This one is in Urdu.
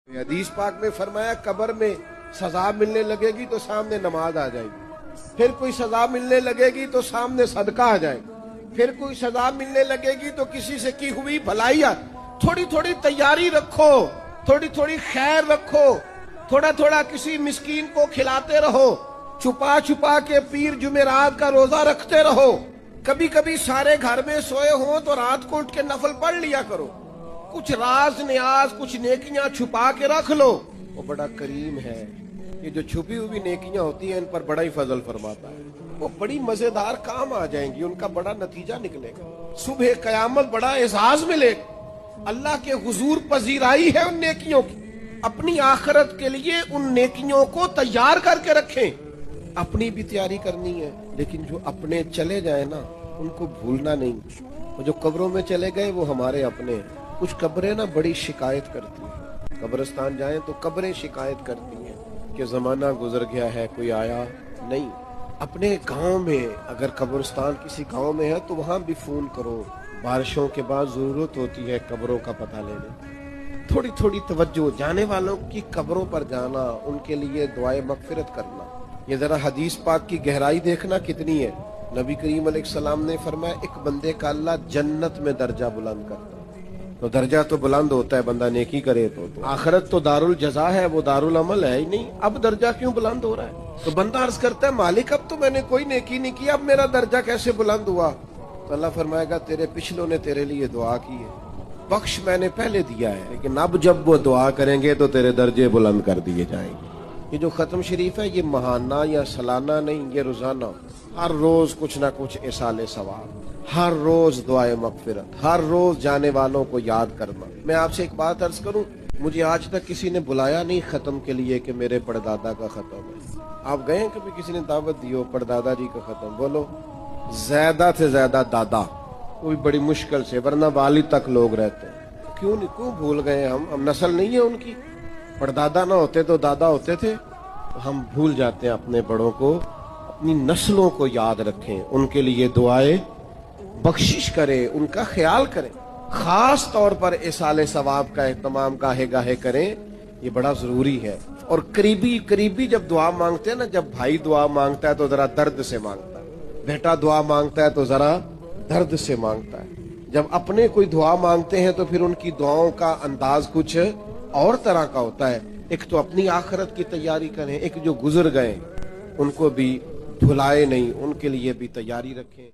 حدیث پاک میں فرمایا قبر میں سزا ملنے لگے گی تو سامنے نماز آ جائے گی، پھر کوئی سزا ملنے لگے گی تو سامنے صدقہ آ جائے گا، پھر کوئی سزا ملنے لگے گی تو کسی سے کی ہوئی بھلائی تھوڑی تھوڑی تیاری رکھو، تھوڑی تھوڑی خیر رکھو، تھوڑا تھوڑا کسی مسکین کو کھلاتے رہو، چھپا چھپا کے پیر جمعرات کا روزہ رکھتے رہو، کبھی کبھی سارے گھر میں سوئے ہوں تو رات کو اٹھ کے نفل پڑھ لیا کرو، کچھ راز نیاز کچھ نیکیاں چھپا کے رکھ لو۔ وہ بڑا کریم ہے، یہ جو چھپی ہوئی نیکیاں ہوتی ہیں ان پر بڑا ہی فضل فرماتا ہے، وہ بڑی مزیدار کام آ جائیں گی، ان کا بڑا نتیجہ نکلے گا، صبح قیامت بڑا اعزاز ملے گا، اللہ کے حضور پذیرائی ہے ان نیکیوں کی۔ اپنی آخرت کے لیے ان نیکیوں کو تیار کر کے رکھیں، اپنی بھی تیاری کرنی ہے، لیکن جو اپنے چلے جائیں نا ان کو بھولنا نہیں، وہ جو قبروں میں چلے گئے وہ ہمارے اپنے ہیں۔ کچھ قبریں نا بڑی شکایت کرتی ہیں، قبرستان جائیں تو قبریں شکایت کرتی ہیں کہ زمانہ گزر گیا ہے کوئی آیا نہیں۔ اپنے گاؤں میں اگر قبرستان کسی گاؤں میں ہے تو وہاں بھی فون کرو، بارشوں کے بعد ضرورت ہوتی ہے قبروں کا پتہ لینے، تھوڑی تھوڑی توجہ، جانے والوں کی قبروں پر جانا، ان کے لیے دعائے مغفرت کرنا۔ یہ ذرا حدیث پاک کی گہرائی دیکھنا کتنی ہے۔ نبی کریم علیہ السلام نے فرمایا ایک بندے کا اللہ جنت میں درجہ بلند کرتا ہے، تو درجہ تو بلند ہوتا ہے بندہ نیکی کرے تو آخرت تو دار الجزا ہے، وہ دار العمل ہے ہی نہیں، اب درجہ کیوں بلند ہو رہا ہے؟ تو بندہ عرض کرتا ہے مالک اب تو میں نے کوئی نیکی نہیں کی، اب میرا درجہ کیسے بلند ہوا؟ تو اللہ فرمائے گا تیرے پچھلوں نے تیرے لیے دعا کی ہے، بخش میں نے پہلے دیا ہے، لیکن اب جب وہ دعا کریں گے تو تیرے درجے بلند کر دیے جائیں گے۔ یہ جو ختم شریف ہے یہ ماہانہ یا سالانہ نہیں، یہ روزانہ، ہر روز کچھ نہ کچھ اصال ثواب، ہر روز دعائے مغفرت، ہر روز جانے والوں کو یاد کرنا۔ میں آپ سے ایک بات عرض کروں، مجھے آج تک کسی نے بلایا نہیں ختم کے لیے کہ میرے پڑدادا کا ختم ہے۔ آپ گئے کبھی کسی نے دعوت دی ہو پڑدادا جی کا ختم؟ بولو زیادہ سے زیادہ دادا، وہ بھی بڑی مشکل سے، ورنہ والد تک لوگ رہتے ہیں۔ کیوں بھول گئے ہم نسل نہیں ہے ان کی؟ پردادا نہ ہوتے تو دادا ہوتے تھے، تو ہم بھول جاتے ہیں اپنے بڑوں کو۔ اپنی نسلوں کو یاد رکھیں، ان کے لیے دعائیں بخشش کریں، ان کا خیال کریں، خاص طور پر اصال ثواب کا اہتمام گاہے گاہے کریں، یہ بڑا ضروری ہے۔ اور قریبی جب دعا مانگتے ہیں نا، جب بھائی دعا مانگتا ہے تو ذرا درد سے مانگتا ہے، بیٹا دعا مانگتا ہے تو ذرا درد سے مانگتا ہے، جب اپنے کوئی دعا مانگتے ہیں تو پھر ان کی دعاؤں کا انداز کچھ اور طرح کا ہوتا ہے۔ ایک تو اپنی آخرت کی تیاری کریں، ایک جو گزر گئے ان کو بھی بھلائے نہیں، ان کے لیے بھی تیاری رکھیں۔